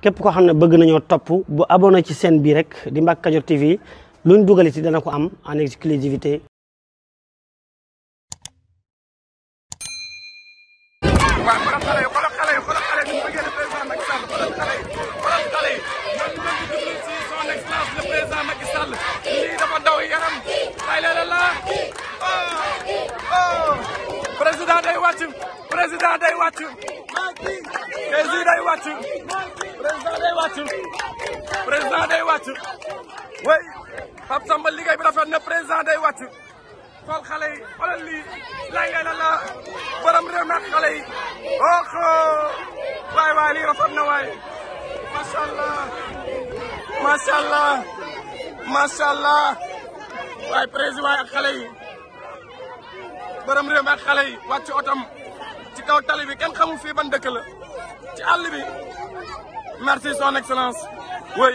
képp koo xam ne bëgg nañoo topp bu abonné ci chaîne bi rek di Mbacke Kadior TV luñ dugaliti dana ko am en exclusivité. Président day wàcc président day wàcc président day wàcc way Pape Samba liggéey bi rafet na président day wàcc xool xale yi xoolal lii lay la borom réew mi ak xale yi waay lii rafet na waay macha allah waay président ak xale yi borom réew mi ak xale yi wàcc otom ci kaw tali bi kenn xamul fii ban dëkk la ci àll bi merci son excellence oui.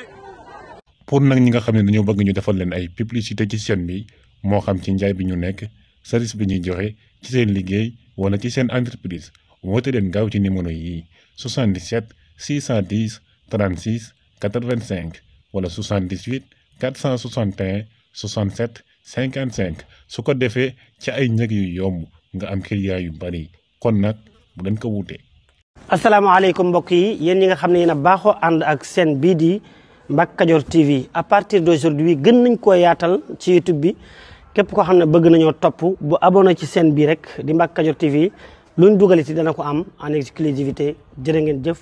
pour nag ñi nga xam ne dañoo bëgg ñu defal leen ay publicité ci chaîne bi moo xam ci njaay bi ñu nekk service bi ñuy joxe ci seen liggéey wala ci seen entreprise woote leen gaaw ci numéro yi 77 610 36 85 wala 78 461 67 55 su ko defee ci ay njëg yu yomb nga am client yu bari kon nag bu leen ko wuute. asalaamaaleykum mbokk yi yéen ñi nga xam ne yéen a baaxoo ànd ak chaîne bii di Mbacke Kadior TV à partir d'aujourd'hui gën nañ koo yaatal ci YouTube bi képp koo xam ne bëgg nañoo topp bu abonné ci chaîne bi rek di Mbacke Kadior TV luñ dugaliti dana ko am en exclusivité jërë ngeen jëf.